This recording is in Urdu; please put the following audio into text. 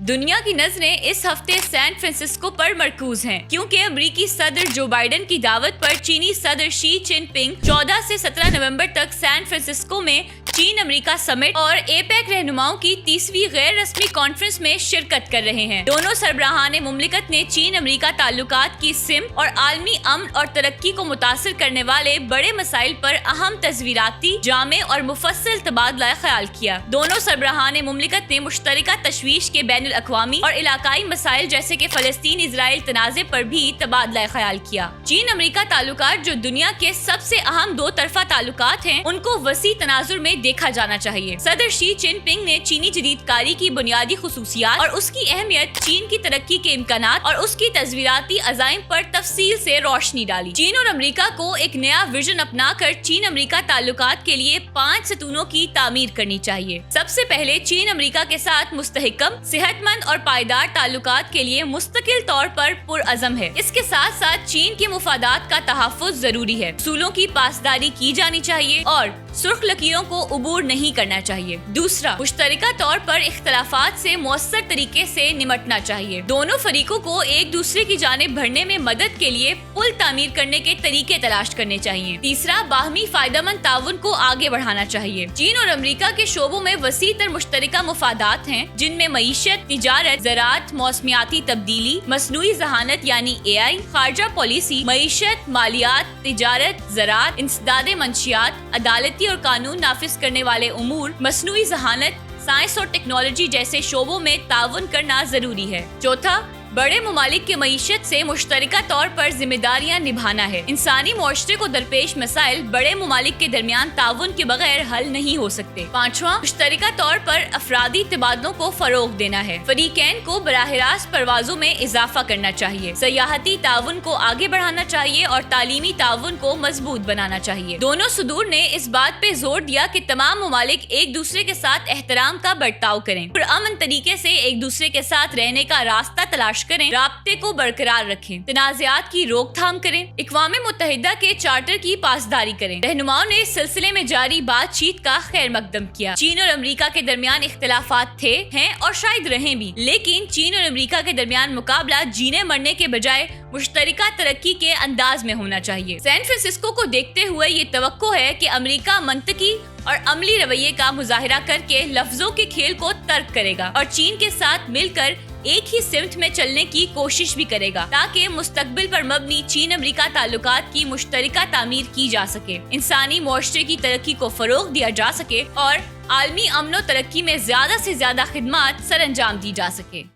دنیا کی نظریں اس ہفتے سین فرانسسکو پر مرکوز ہیں کیونکہ امریکی صدر جو بائیڈن کی دعوت پر چینی صدر شی جن پنگ 14 سے 17 نومبر تک سین فرانسسکو میں چین امریکہ سمٹ اور ایپیک رہنماؤں کی 30ویں غیر رسمی کانفرنس میں شرکت کر رہے ہیں۔ دونوں سربراہان مملکت نے چین امریکہ تعلقات کی سمت اور عالمی امن اور ترقی کو متاثر کرنے والے بڑے مسائل پر اہم تصویراتی، جامع اور مفصل تبادلہ خیال کیا۔ دونوں سربراہان مملکت نے مشترکہ تشویش کے بین الاقوامی اور علاقائی مسائل جیسے کہ فلسطین اسرائیل تنازع پر بھی تبادلہ خیال کیا۔ چین امریکہ تعلقات جو دنیا کے سب سے اہم دو طرفہ تعلقات ہیں، ان کو وسیع تناظر میں دیکھا جانا چاہیے۔ صدر شی جن پنگ نے چینی جدید کاری کی بنیادی خصوصیات اور اس کی اہمیت، چین کی ترقی کے امکانات اور اس کی تصویراتی عزائم پر تفصیل سے روشنی ڈالی۔ چین اور امریکہ کو ایک نیا ویژن اپنا کر چین امریکہ تعلقات کے لیے 5 ستونوں کی تعمیر کرنی چاہیے۔ سب سے پہلے چین امریکہ کے ساتھ مستحکم، صحت مند اور پائیدار تعلقات کے لیے مستقل طور پر پرعزم ہے۔ اس کے ساتھ ساتھ چین کے مفادات کا تحفظ ضروری ہے، اصولوں کی پاسداری کی جانی چاہیے اور سرخ لکیروں کو عبور نہیں کرنا چاہیے۔ دوسرا، مشترکہ طور پر اختلافات سے مؤثر طریقے سے نمٹنا چاہیے۔ دونوں فریقوں کو ایک دوسرے کی جانب بڑھنے میں مدد کے لیے پل تعمیر کرنے کے طریقے تلاش کرنے چاہیے۔ تیسرا، باہمی فائدہ مند تعاون کو آگے بڑھانا چاہیے۔ چین اور امریکہ کے شعبوں میں وسیع تر مشترکہ مفادات ہیں، جن میں معیشت، تجارت، زراعت، موسمیاتی تبدیلی، مصنوعی ذہانت یعنی AI، خارجہ پالیسی، معیشت، مالیات، تجارت، زراعت، انسداد منشیات، عدالتی اور قانون نافذ کرنے والے امور، مصنوعی ذہانت، سائنس اور ٹیکنالوجی جیسے شعبوں میں تعاون کرنا ضروری ہے۔ چوتھا، بڑے ممالک کی معیشت سے مشترکہ طور پر ذمہ داریاں نبھانا ہے۔ انسانی معاشرے کو درپیش مسائل بڑے ممالک کے درمیان تعاون کے بغیر حل نہیں ہو سکتے۔ پانچواں، مشترکہ طور پر افرادی تبادلوں کو فروغ دینا ہے۔ فریقین کو براہ راست پروازوں میں اضافہ کرنا چاہیے، سیاحتی تعاون کو آگے بڑھانا چاہیے اور تعلیمی تعاون کو مضبوط بنانا چاہیے۔ دونوں صدور نے اس بات پہ زور دیا کہ تمام ممالک ایک دوسرے کے ساتھ احترام کا برتاؤ کریں، پرامن طریقے سے ایک دوسرے کے ساتھ رہنے کا راستہ تلاش کریں، رابطے کو برقرار رکھیں، تنازعات کی روک تھام کریں، اقوام متحدہ کے چارٹر کی پاسداری کریں۔ رہنماؤں نے اس سلسلے میں جاری بات چیت کا خیر مقدم کیا۔ چین اور امریکہ کے درمیان اختلافات تھے، ہیں اور شاید رہیں بھی، لیکن چین اور امریکہ کے درمیان مقابلہ جینے مرنے کے بجائے مشترکہ ترقی کے انداز میں ہونا چاہیے۔ سین فرانسسکو کو دیکھتے ہوئے یہ توقع ہے کہ امریکہ منطقی اور عملی رویے کا مظاہرہ کر کے لفظوں کے کھیل کو ترک کرے گا اور چین کے ساتھ مل کر ایک ہی سمت میں چلنے کی کوشش بھی کرے گا تاکہ مستقبل پر مبنی چین امریکہ تعلقات کی مشترکہ تعمیر کی جا سکے، انسانی معاشرے کی ترقی کو فروغ دیا جا سکے اور عالمی امن و ترقی میں زیادہ سے زیادہ خدمات سر انجام دی جا سکے۔